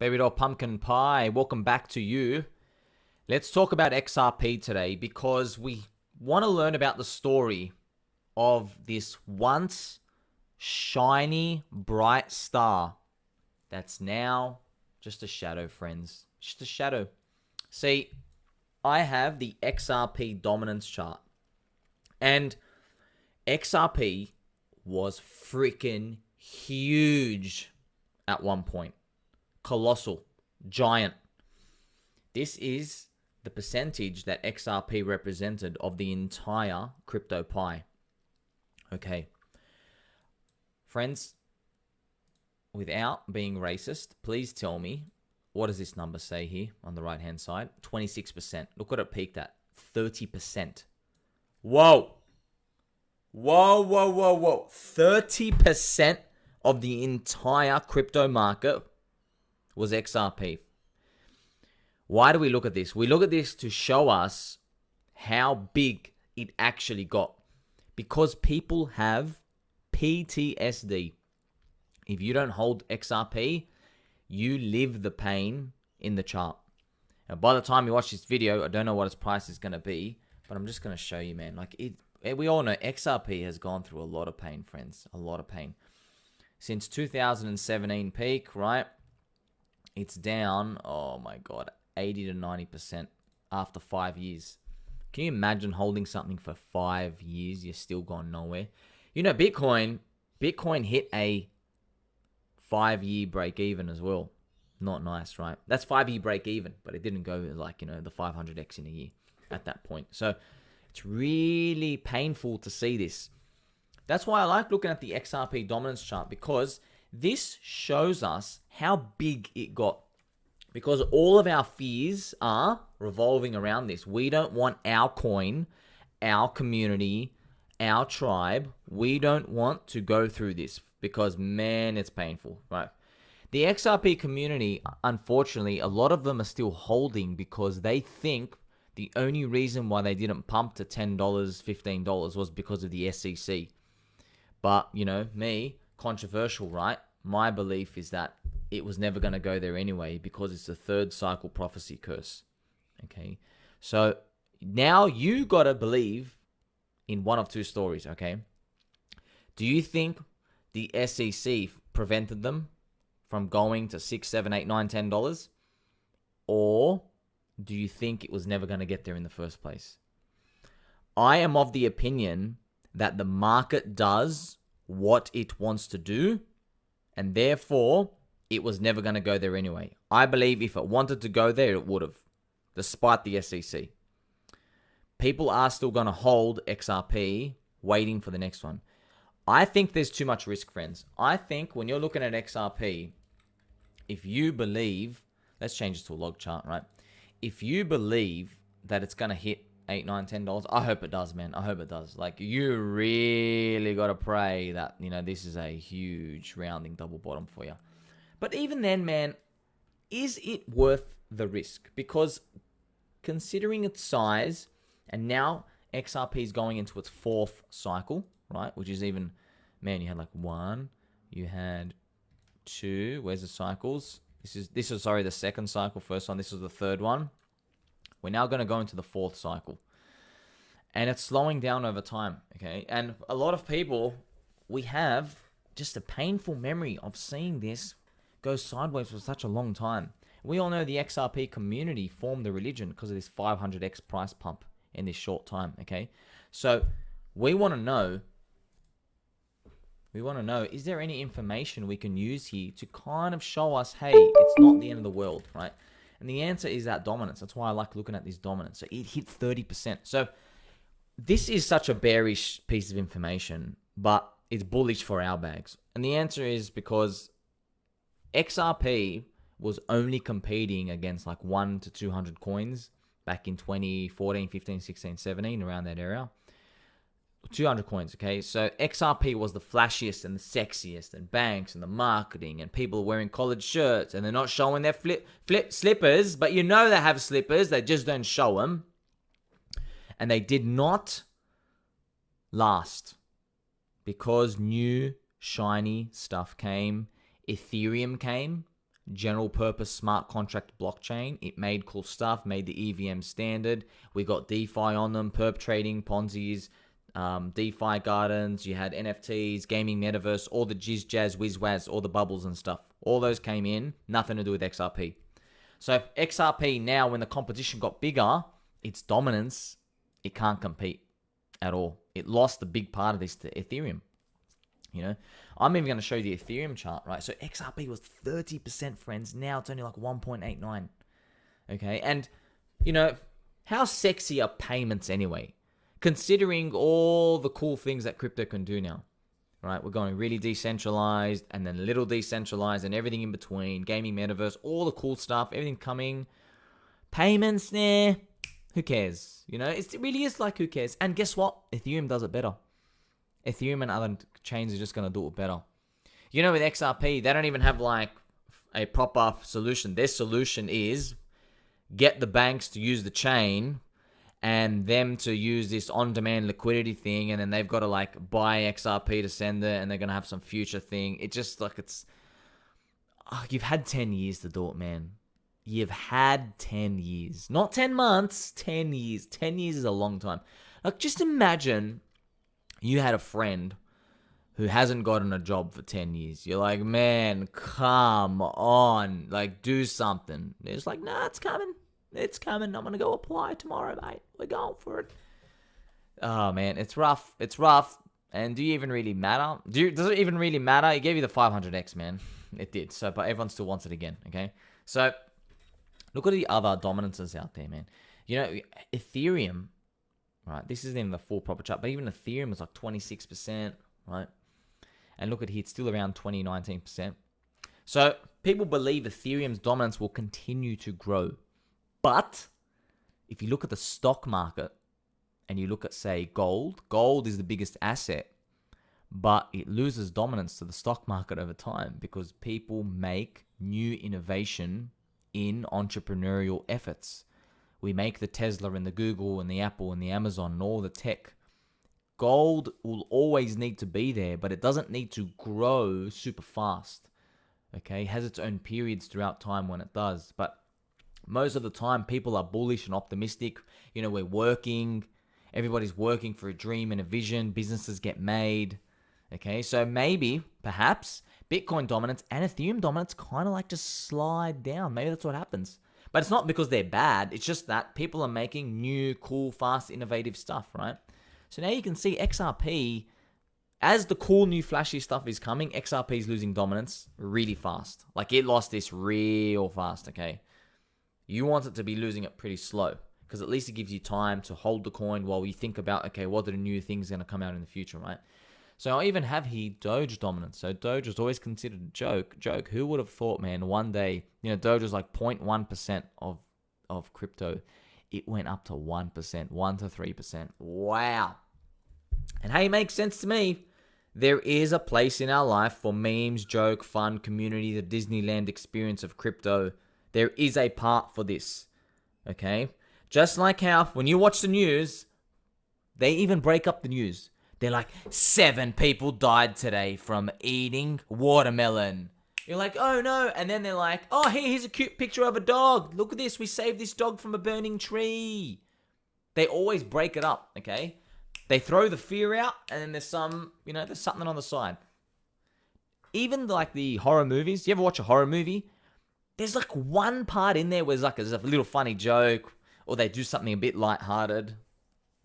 Baby doll pumpkin pie, welcome back to you. Let's talk about XRP today because we want to learn about the story of this once shiny, bright star that's now just a shadow, friends. Just a shadow. See, I have the XRP dominance chart, and XRP was freaking huge at one point. Colossal, giant. This is the percentage that XRP represented of the entire crypto pie. Okay. Friends, without being racist, please tell me, what does this number say here on the right-hand side? 26%. Look what it peaked at. 30%. Whoa. Whoa, whoa, whoa, whoa. 30% of the entire crypto market was XRP. Why do we look at this? We look at this to show us how big it actually got. Because people have PTSD. If you don't hold XRP, you live the pain in the chart. And by the time you watch this video, I don't know what its price is going to be, but I'm just going to show you, man. We all know XRP has gone through a lot of pain, friends. A lot of pain. Since 2017 peak, right? It's down, oh my God, 80 to 90% after 5 years. Can you imagine holding something for 5 years? You're still gone nowhere. You know, Bitcoin hit a 5-year break even as well. Not nice, right? That's 5-year break even, but it didn't go like, the 500x in a year at that point. So it's really painful to see this. That's why I like looking at the XRP dominance chart, because this shows us how big it got. Because all of our fears are revolving around this. We don't want our coin, our community, our tribe. We don't want to go through this because, man, it's painful, right? The XRP community, unfortunately, a lot of them are still holding because they think the only reason why they didn't pump to $10, $15 was because of the SEC. But, me, controversial, right? My belief is that it was never going to go there anyway because it's a third cycle prophecy curse. Okay. So now you got to believe in one of two stories. Okay. Do you think the SEC prevented them from going to $6, $7, $8, $9, $10? Or do you think it was never going to get there in the first place? I am of the opinion that the market does what it wants to do, and therefore it was never going to go there anyway. I believe if it wanted to go there, it would have, despite the SEC. People are still going to hold XRP, waiting for the next one. I think there's too much risk, friends. I think when you're looking at XRP, if you believe, let's change it to a log chart, right? If you believe that it's going to hit $8, $9, $10, I hope it does, man. I hope it does. You really got to pray that, this is a huge rounding double bottom for you. But even then, man, is it worth the risk? Because considering its size, and now XRP is going into its fourth cycle, right? Which is even, man, you had one, you had two. Where's the cycles? This is the second cycle. First one. This is the third one. We're now going to go into the fourth cycle. And it's slowing down over time, okay? And a lot of people, we have just a painful memory of seeing this go sideways for such a long time. We all know the XRP community formed the religion because of this 500x price pump in this short time, okay? So we want to know, is there any information we can use here to kind of show us, hey, it's not the end of the world, right? And the answer is that dominance. That's why I like looking at this dominance. So it hit 30%. So this is such a bearish piece of information, but it's bullish for our bags. And the answer is because XRP was only competing against 1 to 200 coins back in 2014, 15, 16, 17, around that area. 200 coins, okay? So XRP was the flashiest and the sexiest, and banks and the marketing, and people wearing collared shirts, and they're not showing their flip slippers, but they have slippers, they just don't show them. And they did not last because new shiny stuff came. Ethereum came, general purpose smart contract blockchain. It made cool stuff, made the EVM standard. We got DeFi on them, perp trading, Ponzi's, DeFi gardens. You had NFTs, gaming metaverse, all the jizz, jazz, whiz, waz, all the bubbles and stuff. All those came in, nothing to do with XRP. So XRP now, when the competition got bigger, its dominance, it can't compete at all. It lost a big part of this to Ethereum. You know, I'm even going to show you the Ethereum chart, right? So XRP was 30%, friends. Now it's only like 1.89. Okay. And, you know, how sexy are payments anyway? Considering all the cool things that crypto can do now, right? We're going really decentralized and then a little decentralized and everything in between. Gaming metaverse, all the cool stuff, everything coming. Payments, nah, who cares? You know, it really is like, who cares? And guess what? Ethereum does it better. Ethereum and other chains are just going to do it better. You know, with XRP, they don't even have like a proper solution. Their solution is get the banks to use the chain and them to use this on-demand liquidity thing, and then they've got to like buy XRP to send it, and they're going to have some future thing. It just like you've had 10 years to do it, man. You've had 10 years. Not 10 months, 10 years. 10 years is a long time. Like, just imagine you had a friend who hasn't gotten a job for 10 years. You're like, man, come on. Like, do something. They're just like, nah, it's coming. It's coming. I'm going to go apply tomorrow, mate. We're going for it. Oh, man, it's rough. It's rough. And do you even really matter? Does it even really matter? It gave you the 500x, man. It did. So, but everyone still wants it again, okay? So, look at the other dominances out there, man. You know, Ethereum, right? This isn't even the full proper chart, but even Ethereum is like 26%, right? And look at here, it's still around 19%. So people believe Ethereum's dominance will continue to grow. But if you look at the stock market and you look at, say, gold is the biggest asset, but it loses dominance to the stock market over time because people make new innovation in entrepreneurial efforts. We make the Tesla and the Google and the Apple and the Amazon and all the tech. Gold will always need to be there, but it doesn't need to grow super fast. Okay, it has its own periods throughout time when it does, but most of the time people are bullish and optimistic. You know, we're working, everybody's working for a dream and a vision, businesses get made. Okay, so maybe, perhaps, Bitcoin dominance and Ethereum dominance kind of like just slide down. Maybe that's what happens. But it's not because they're bad. It's just that people are making new, cool, fast, innovative stuff, right? So now you can see XRP, as the cool, new, flashy stuff is coming, XRP is losing dominance really fast. Like, it lost this real fast, okay? You want it to be losing it pretty slow because at least it gives you time to hold the coin while you think about, okay, what are the new things going to come out in the future, right? So I even have here Doge Dominance. So Doge was always considered a joke. Who would have thought, man, one day, you know, Doge was like 0.1% of crypto. It went up to 1%, 1 to 3%. Wow. And hey, it makes sense to me. There is a place in our life for memes, joke, fun, community, the Disneyland experience of crypto. There is a part for this, okay? Just like how when you watch the news, they even break up the news. They're like, 7 people died today from eating watermelon. You're like, oh no. And then they're like, oh, hey, here's a cute picture of a dog. Look at this. We saved this dog from a burning tree. They always break it up, okay? They throw the fear out and then there's there's something on the side. Even like the horror movies. You ever watch a horror movie? There's like one part in there where there's a little funny joke or they do something a bit lighthearted.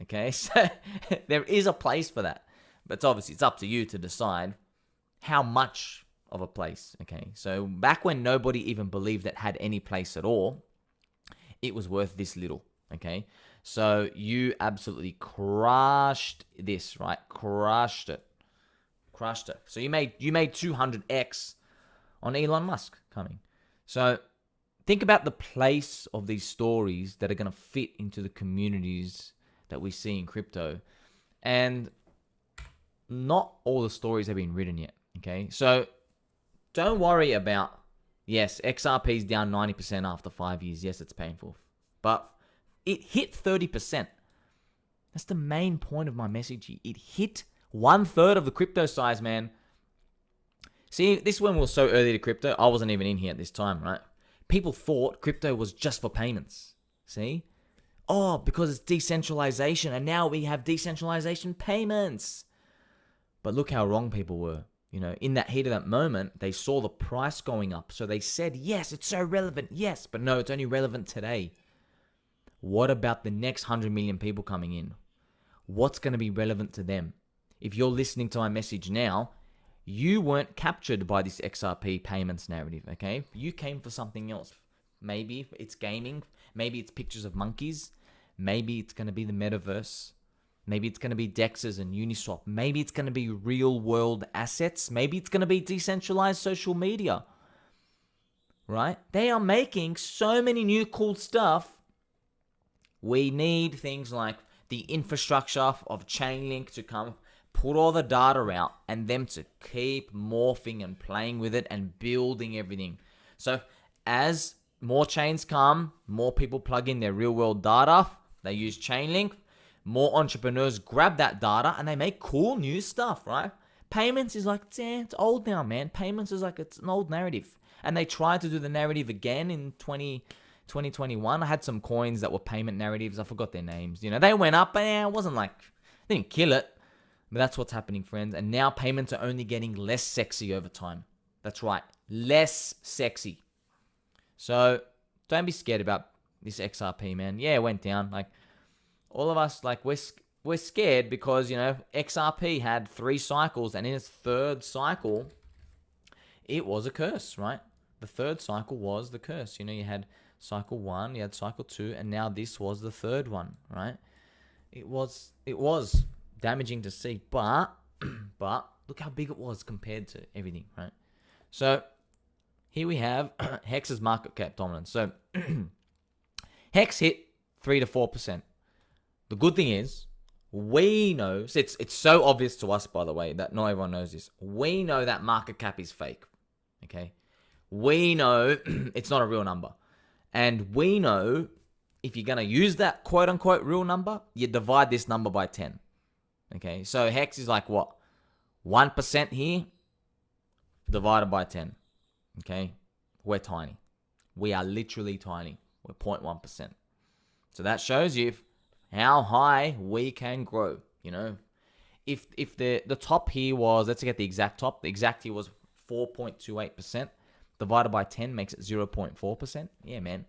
Okay, so there is a place for that. But it's up to you to decide how much of a place. Okay, so back when nobody even believed that had any place at all, it was worth this little. Okay, so you absolutely crushed this, right? Crushed it. So you made 200x on Elon Musk coming. So think about the place of these stories that are going to fit into the communities that we see in crypto. And not all the stories have been written yet, okay? So don't worry about, yes, XRP is down 90% after 5 years. Yes, it's painful. But it hit 30%. That's the main point of my message here. It hit 1/3 of the crypto size, man. See, this one was so early to crypto. I wasn't even in here at this time, right? People thought crypto was just for payments. See? Oh, because it's decentralization, and now we have decentralization payments. But look how wrong people were. You know, in that heat of that moment, they saw the price going up. So they said, yes, it's so relevant. Yes, but no, it's only relevant today. What about the next 100 million people coming in? What's going to be relevant to them? If you're listening to my message now, you weren't captured by this XRP payments narrative, okay? You came for something else. Maybe it's gaming. Maybe it's pictures of monkeys. Maybe it's going to be the metaverse. Maybe it's going to be DEXs and Uniswap. Maybe it's going to be real world assets. Maybe it's going to be decentralized social media, right? They are making so many new cool stuff. We need things like the infrastructure of Chainlink to come put all the data out and them to keep morphing and playing with it and building everything. So as more chains come, more people plug in their real world data. They use Chainlink. More entrepreneurs grab that data and they make cool new stuff, right? Payments is like, it's old now, man. Payments is like, it's an old narrative. And they tried to do the narrative again in 2021. I had some coins that were payment narratives. I forgot their names. You know, they went up, but it wasn't like, they didn't kill it. But that's what's happening, friends. And now payments are only getting less sexy over time. That's right. Less sexy. So don't be scared about this XRP, man. Yeah, it went down. Like, all of us, like, we're scared because, you know, XRP had 3 cycles, and in its 3rd cycle, it was a curse, right? The 3rd cycle was the curse. You know, you had cycle 1, you had cycle 2, and now this was the 3rd one, right? It was damaging to see, but look how big it was compared to everything, right? So here we have HEX's market cap dominance. So HEX hit 3 to 4%. The good thing is, we know, so it's so obvious to us, by the way, that not everyone knows this. We know that market cap is fake, okay? We know it's not a real number. And we know if you're going to use that quote-unquote real number, you divide this number by 10, okay? So HEX is like what? 1% here divided by 10, okay? We're tiny. We are literally tiny. We're 0.1%. So that shows you how high we can grow, you know. If the top here was, let's get the exact top. The exact here was 4.28%. Divided by 10 makes it 0.4%. Yeah, man.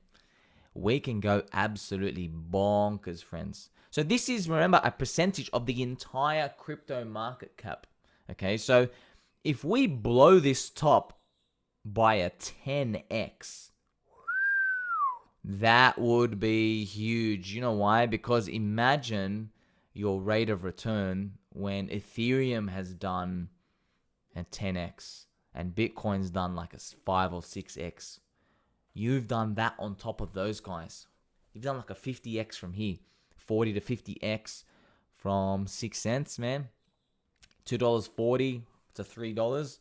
We can go absolutely bonkers, friends. So this is, remember, a percentage of the entire crypto market cap. Okay, so if we blow this top by a 10x, that would be huge. You know why? Because imagine your rate of return when Ethereum has done a 10x and Bitcoin's done like a 5 or 6x. You've done that on top of those guys. You've done like a 50x from here. 40 to 50x from 6 cents, man. $2.40 to $3.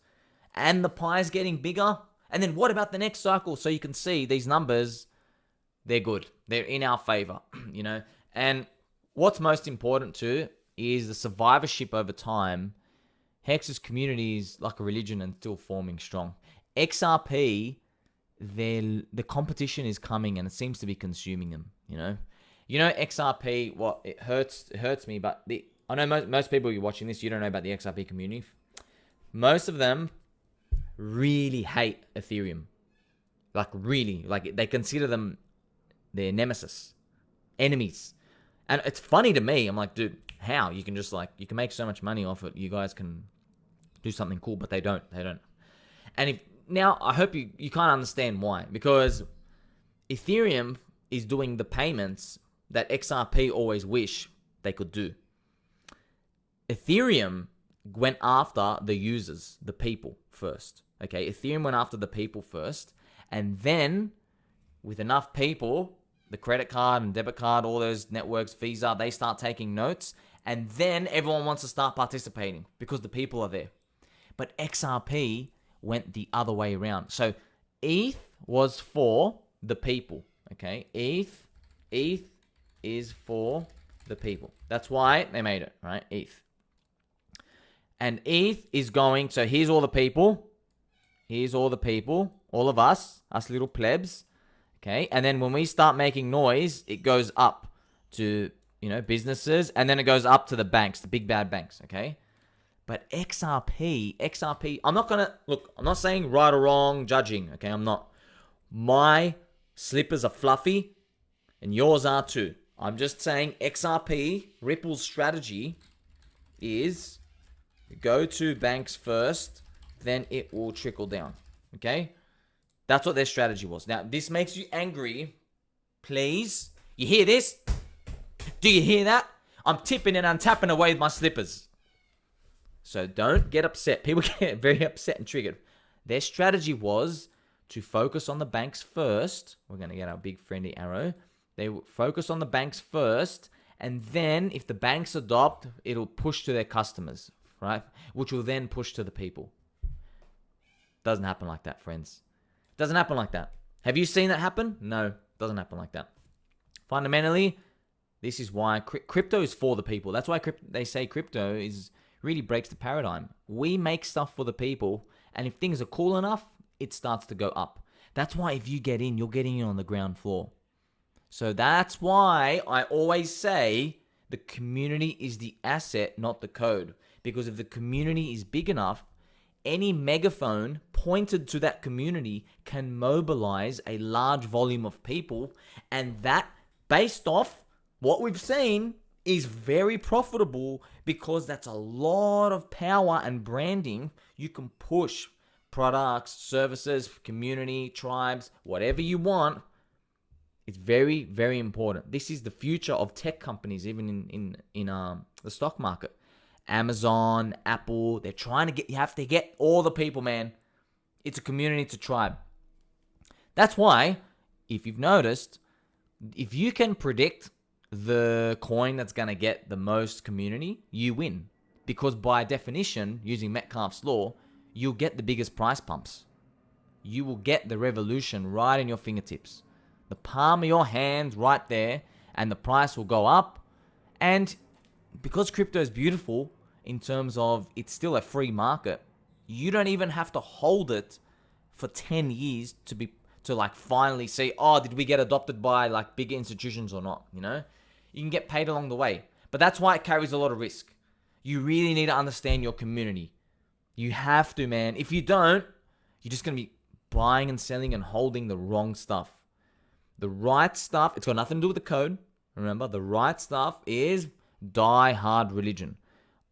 And the pie's getting bigger. And then what about the next cycle? So you can see these numbers, they're good. They're in our favor, you know. And what's most important too is the survivorship over time. HEX's community is like a religion and still forming strong. XRP, the competition is coming and it seems to be consuming them, you know. You know, XRP, what it hurts me, but I know most people you're watching this, you don't know about the XRP community. Most of them really hate Ethereum. Like really, like they consider them their nemesis, enemies. And it's funny to me. I'm like, dude, how? You can just like, you can make so much money off it. You guys can do something cool, but they don't. And now I hope you can't understand why. Because Ethereum is doing the payments that XRP always wish they could do. Ethereum went after the users, the people first. Okay, Ethereum went after the people first. And then with enough people, the credit card and debit card, all those networks, Visa, they start taking notes. And then everyone wants to start participating because the people are there. But XRP went the other way around. So ETH was for the people. Okay, ETH is for the people. That's why they made it, right? ETH. And ETH is going, so here's all the people. Here's all the people, all of us little plebs. Okay. And then when we start making noise, it goes up to, businesses, and then it goes up to the banks, the big bad banks. Okay. But XRP, I'm not saying right or wrong, judging. Okay. I'm not. My slippers are fluffy and yours are too. I'm just saying XRP, Ripple's strategy is go to banks first, then it will trickle down. Okay? That's what their strategy was. Now, this makes you angry. Please. You hear this? Do you hear that? I'm tipping and I'm tapping away with my slippers. So don't get upset. People get very upset and triggered. Their strategy was to focus on the banks first. We're going to get our big friendly arrow. They focus on the banks first, and then if the banks adopt, it'll push to their customers, right? Which will then push to the people. Doesn't happen like that, friends. Doesn't happen like that. Have you seen that happen? No, doesn't happen like that. Fundamentally, this is why crypto is for the people. That's why they say crypto really breaks the paradigm. We make stuff for the people, and if things are cool enough, it starts to go up. That's why if you get in, you're getting in on the ground floor. So that's why I always say the community is the asset, not the code. Because if the community is big enough, any megaphone pointed to that community can mobilize a large volume of people. And that, based off what we've seen, is very profitable because that's a lot of power and branding. You can push products, services, community, tribes, whatever you want. It's very, very important. This is the future of tech companies, even in the stock market. Amazon, Apple, they're trying to get, you have to get all the people, man. It's a community, it's a tribe. That's why, if you've noticed, if you can predict the coin that's going to get the most community, you win. Because by definition, using Metcalfe's law, you'll get the biggest price pumps. You will get the revolution right in your fingertips. The palm of your hand right there, and the price will go up. And because crypto is beautiful in terms of it's still a free market, you don't even have to hold it for 10 years to like finally say, oh, did we get adopted by like bigger institutions or not? You can get paid along the way. But that's why it carries a lot of risk. You really need to understand your community. You have to, man. If you don't, you're just going to be buying and selling and holding the wrong stuff. The right stuff, it's got nothing to do with the code. Remember, the right stuff is die-hard religion.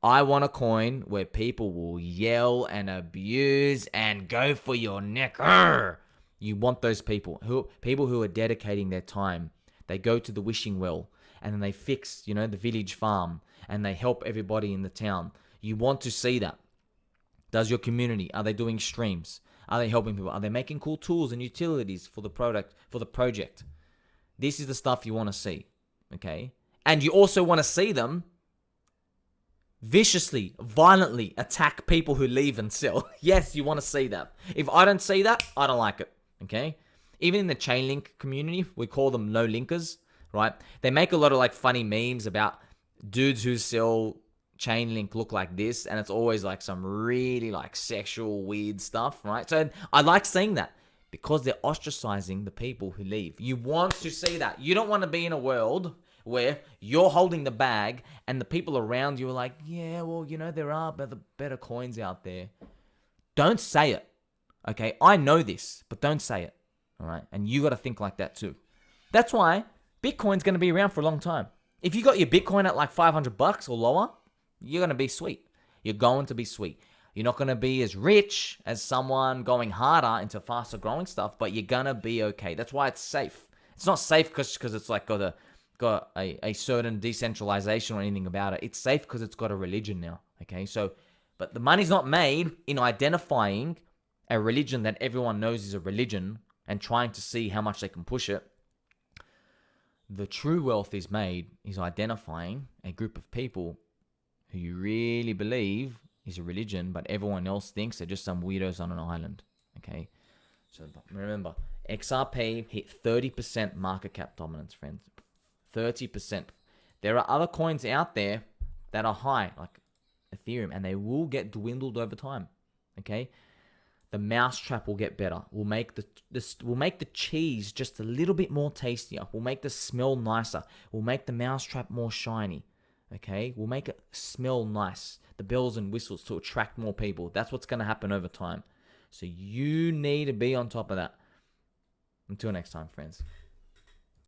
I want a coin where people will yell and abuse and go for your neck. Arr! You want those people who are dedicating their time. They go to the wishing well and then they fix, the village farm and they help everybody in the town. You want to see that. Does your community, are they doing streams? Are they helping people? Are they making cool tools and utilities for the project? This is the stuff you want to see, okay? And you also want to see them viciously, violently attack people who leave and sell. Yes, you want to see that. If I don't see that, I don't like it, okay? Even in the Chainlink community, we call them no linkers, right? They make a lot of like funny memes about dudes who sell Chainlink look like this, and it's always like some really like sexual weird stuff, right? So I like seeing that because they're ostracizing the people who leave. You want to see that. You don't want to be in a world where you're holding the bag and the people around you are like, yeah, well, there are better coins out there. Don't say it, okay? I know this, but don't say it, all right? And you got to think like that too. That's why Bitcoin's going to be around for a long time. If you got your Bitcoin at like $500 or lower, you're going to be sweet. You're going to be sweet. You're not going to be as rich as someone going harder into faster growing stuff, but you're going to be okay. That's why it's safe. It's not safe because it's like got a certain decentralization or anything about it. It's safe because it's got a religion now, okay? So, but the money's not made in identifying a religion that everyone knows is a religion and trying to see how much they can push it. The true wealth is identifying a group of people who you really believe is a religion, but everyone else thinks they're just some weirdos on an island, okay? So remember, XRP hit 30% market cap dominance, friends. 30%. There are other coins out there that are high, like Ethereum, and they will get dwindled over time, okay? The mousetrap will get better. We'll make the cheese just a little bit more tastier. We'll make the smell nicer. We'll make the mousetrap more shiny. Okay? We'll make it smell nice. The bells and whistles to attract more people. That's what's going to happen over time. So you need to be on top of that. Until next time, friends.